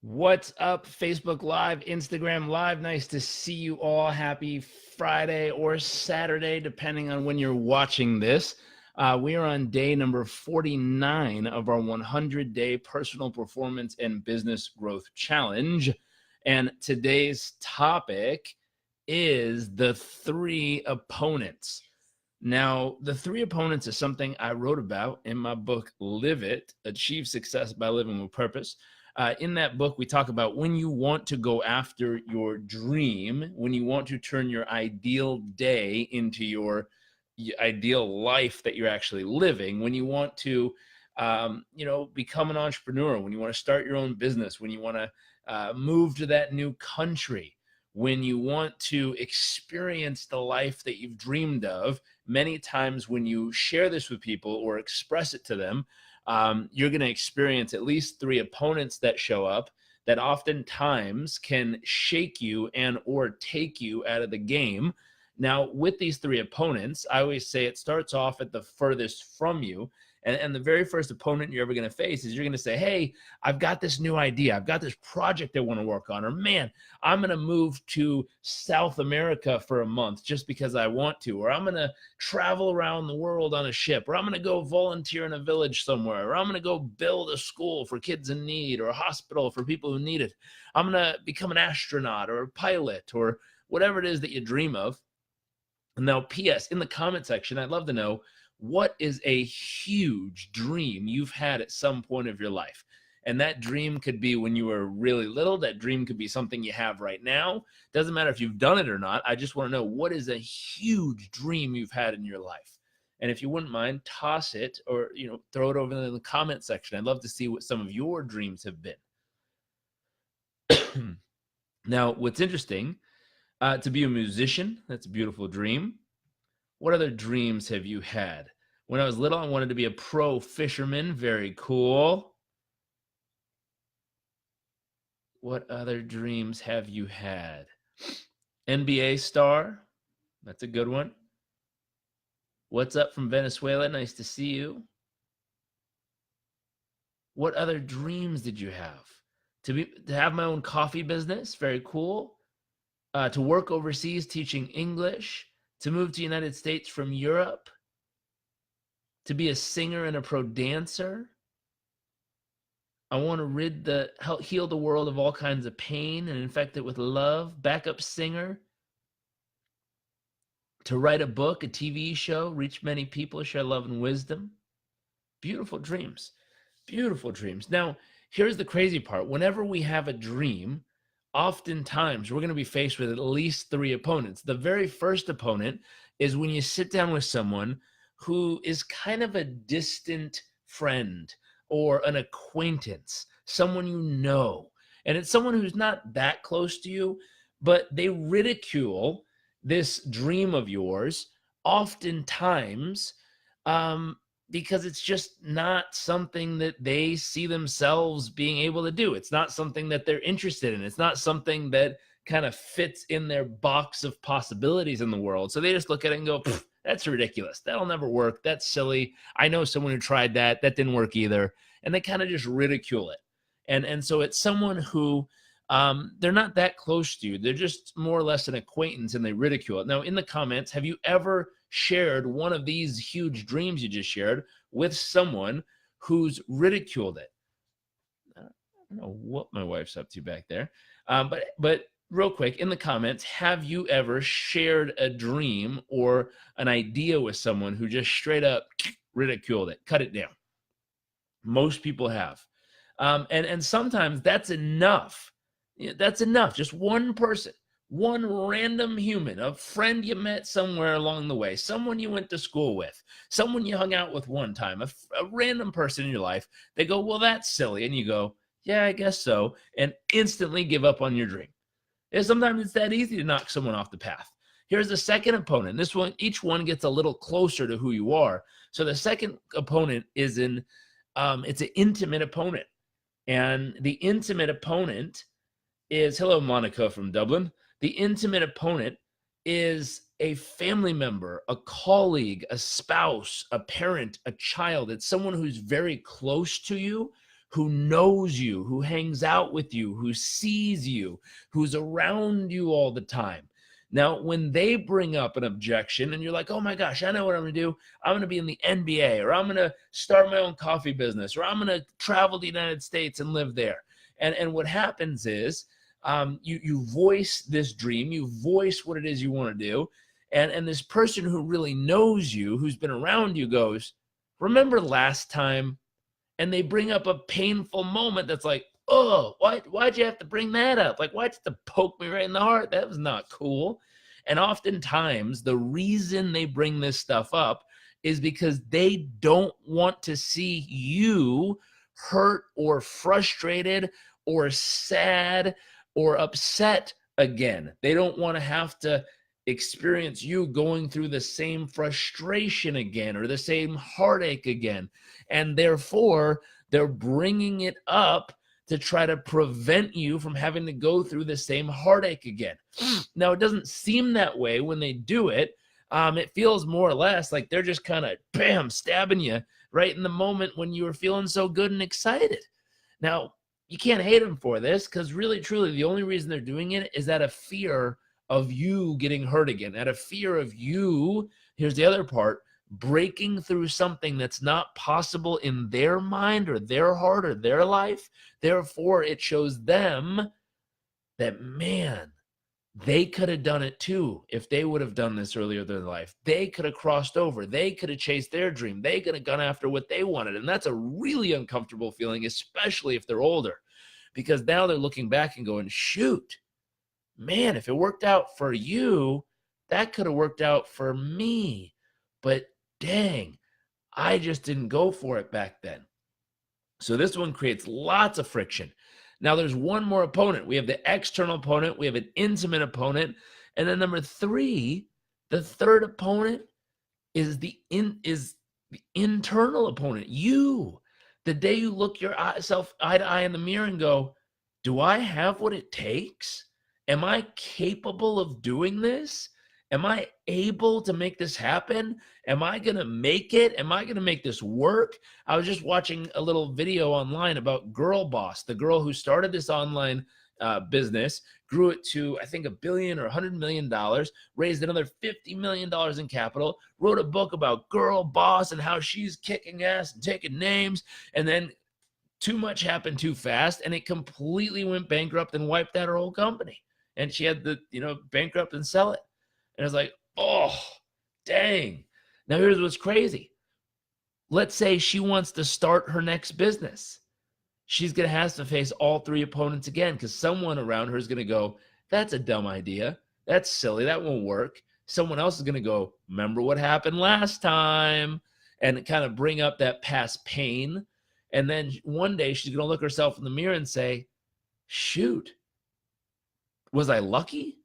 What's up, Facebook Live, Instagram Live? Nice to see you all. Happy Friday or Saturday, depending on when you're watching this. We are on day number 49 of our 100-day personal performance and business growth challenge. And today's topic is the three opponents. Now, the three opponents is something I wrote about in my book, Live It, Achieve Success by Living with Purpose. In that book, we talk about when you want to go after your dream, when you want to turn your ideal day into your ideal life that you're actually living, when you want to, become an entrepreneur, when you want to start your own business, when you want to move to that new country, when you want to experience the life that you've dreamed of. Many times when you share this with people or express it to them, you're going to experience at least three opponents that show up that oftentimes can shake you and or take you out of the game. Now, with these three opponents, I always say it starts off at the furthest from you. And the very first opponent you're ever going to face is you're going to say, hey, I've got this new idea. I've got this project I want to work on. Or, man, I'm going to move to South America for a month just because I want to. Or I'm going to travel around the world on a ship. Or I'm going to go volunteer in a village somewhere. Or I'm going to go build a school for kids in need or a hospital for people who need it. I'm going to become an astronaut or a pilot or whatever it is that you dream of. And now, P.S., in the comment section, I'd love to know, what is a huge dream you've had at some point of your life? And that dream could be when you were really little. That dream could be something you have right now. Doesn't matter if you've done it or not. I just want to know, what is a huge dream you've had in your life? And if you wouldn't mind, toss it or, throw it over in the comment section. I'd love to see what some of your dreams have been. Now, what's interesting, to be a musician, that's a beautiful dream. What other dreams have you had? When I was little, I wanted to be a pro fisherman. Very cool. What other dreams have you had? NBA star. That's a good one. What's up from Venezuela? Nice to see you. What other dreams did you have? To have my own coffee business. Very cool. To work overseas teaching English. To move to the United States from Europe, to be a singer and a pro dancer. I want to heal the world of all kinds of pain and infect it with love. Backup singer. To write a book, a TV show, reach many people, share love and wisdom. Beautiful dreams. Beautiful dreams. Now, here's the crazy part. Whenever we have a dream, oftentimes we're going to be faced with at least three opponents. The very first opponent is when you sit down with someone who is kind of a distant friend or an acquaintance, someone you know. And it's someone who's not that close to you, but they ridicule this dream of yours oftentimes because it's just not something that they see themselves being able to do. It's not something that they're interested in. It's not something that kind of fits in their box of possibilities in the world. So they just look at it and go, that's ridiculous. That'll never work. That's silly. I know someone who tried that. That didn't work either. And they kind of just ridicule it. And so it's someone who they're not that close to you. They're just more or less an acquaintance and they ridicule it. Now, in the comments, have you ever shared one of these huge dreams you just shared with someone who's ridiculed it? I don't know what my wife's up to back there. But real quick, in the comments, have you ever shared a dream or an idea with someone who just straight up ridiculed it, cut it down? Most people have. And sometimes that's enough. That's enough. Just one person, one random human, a friend you met somewhere along the way, someone you went to school with, someone you hung out with one time, a random person in your life. They go, well, that's silly. And you go, yeah, I guess so. And instantly give up on your dream. And sometimes it's that easy to knock someone off the path. Here's the second opponent. This one, each one gets a little closer to who you are. So the second opponent is it's an intimate opponent. And the intimate opponent is, hello, Monica from Dublin. The intimate opponent is a family member, a colleague, a spouse, a parent, a child. It's someone who's very close to you, who knows you, who hangs out with you, who sees you, who's around you all the time. Now, when they bring up an objection and you're like, oh my gosh, I know what I'm going to do. I'm going to be in the NBA, or I'm going to start my own coffee business, or I'm going to travel to the United States and live there. And what happens is you voice this dream, you voice what it is you want to do. And this person who really knows you, who's been around you, goes, remember last time? And they bring up a painful moment that's like, oh, why'd you have to bring that up? Like, why'd you have to poke me right in the heart? That was not cool. And oftentimes, the reason they bring this stuff up is because they don't want to see you hurt or frustrated or sad or upset again. They don't want to have to experience you going through the same frustration again or the same heartache again. And therefore, they're bringing it up to try to prevent you from having to go through the same heartache again. Now, it doesn't seem that way when they do it. It feels more or less like they're just kind of, bam, stabbing you right in the moment when you were feeling so good and excited. Now, you can't hate them for this, because really, truly, the only reason they're doing it is out of fear of you getting hurt again, out of fear of you, here's the other part, breaking through something that's not possible in their mind or their heart or their life. Therefore, it shows them that, man, they could have done it too if they would have done this earlier in their life. They could have crossed over. They could have chased their dream. They could have gone after what they wanted. And that's a really uncomfortable feeling, especially if they're older, because now they're looking back and going, shoot, man, if it worked out for you, that could have worked out for me. But dang, I just didn't go for it back then. So this one creates lots of friction. Now there's one more opponent. We have the external opponent. We have an intimate opponent. And then number 3, the third opponent is the internal opponent. You. The day you look yourself eye to eye in the mirror and go, do I have what it takes? Am I capable of doing this? Am I able to make this happen? Am I going to make it? Am I going to make this work? I was just watching a little video online about Girl Boss, the girl who started this online business, grew it to, I think, $1 billion or $100 million, raised another $50 million in capital, wrote a book about Girl Boss and how she's kicking ass and taking names. And then too much happened too fast, and it completely went bankrupt and wiped out her whole company. And she had to, bankrupt and sell it. And I was like, oh, dang. Now here's what's crazy. Let's say she wants to start her next business. She's going to have to face all 3 opponents again, because someone around her is going to go, that's a dumb idea. That's silly. That won't work. Someone else is going to go, remember what happened last time, and kind of bring up that past pain. And then one day she's going to look herself in the mirror and say, shoot, was I lucky?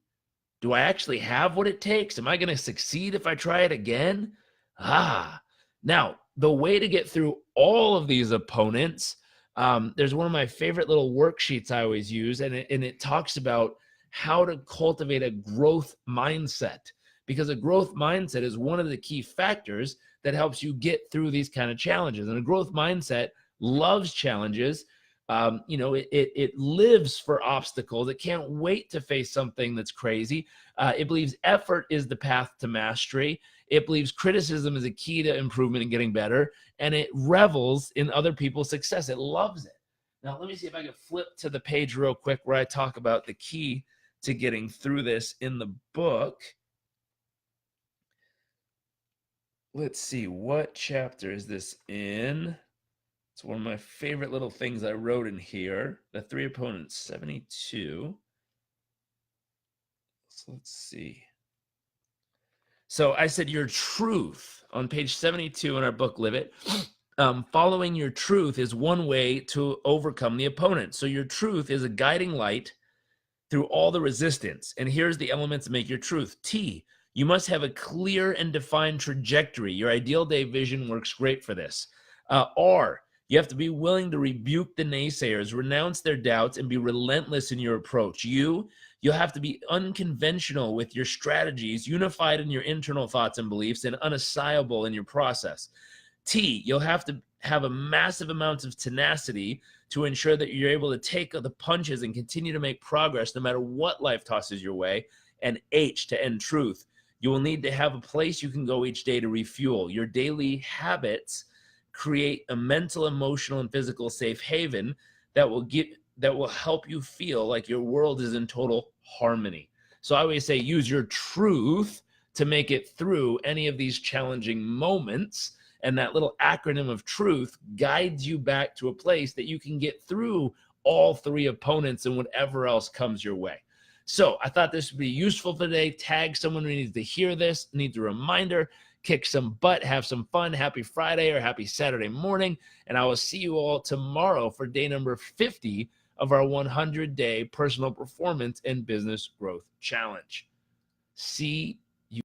Do I actually have what it takes? Am I going to succeed if I try it again? Now, the way to get through all of these opponents, there's one of my favorite little worksheets I always use, and it talks about how to cultivate a growth mindset, because a growth mindset is one of the key factors that helps you get through these kind of challenges. And a growth mindset loves challenges. It lives for obstacles. It can't wait to face something that's crazy. It believes effort is the path to mastery. It believes criticism is a key to improvement and getting better. And it revels in other people's success. It loves it. Now, let me see if I can flip to the page real quick where I talk about the key to getting through this in the book. Let's see, what chapter is this in? It's one of my favorite little things I wrote in here. The 3 opponents, 72. So let's see. So I said your truth on page 72 in our book, Live It. Following your truth is one way to overcome the opponent. So your truth is a guiding light through all the resistance. And here's the elements that make your truth. T, you must have a clear and defined trajectory. Your ideal day vision works great for this. R, you have to be willing to rebuke the naysayers, renounce their doubts, and be relentless in your approach. You'll have to be unconventional with your strategies, unified in your internal thoughts and beliefs, and unassailable in your process. T, you'll have to have a massive amounts of tenacity to ensure that you're able to take the punches and continue to make progress no matter what life tosses your way. And H, to end truth, you will need to have a place you can go each day to refuel. Your daily habits create a mental, emotional, and physical safe haven that will help you feel like your world is in total harmony. So I always say use your truth to make it through any of these challenging moments. And that little acronym of truth guides you back to a place that you can get through all three opponents and whatever else comes your way. So I thought this would be useful today. Tag someone who needs to hear this, needs a reminder, kick some butt, have some fun. Happy Friday or happy Saturday morning. And I will see you all tomorrow for day number 50 of our 100-day personal performance and business growth challenge. See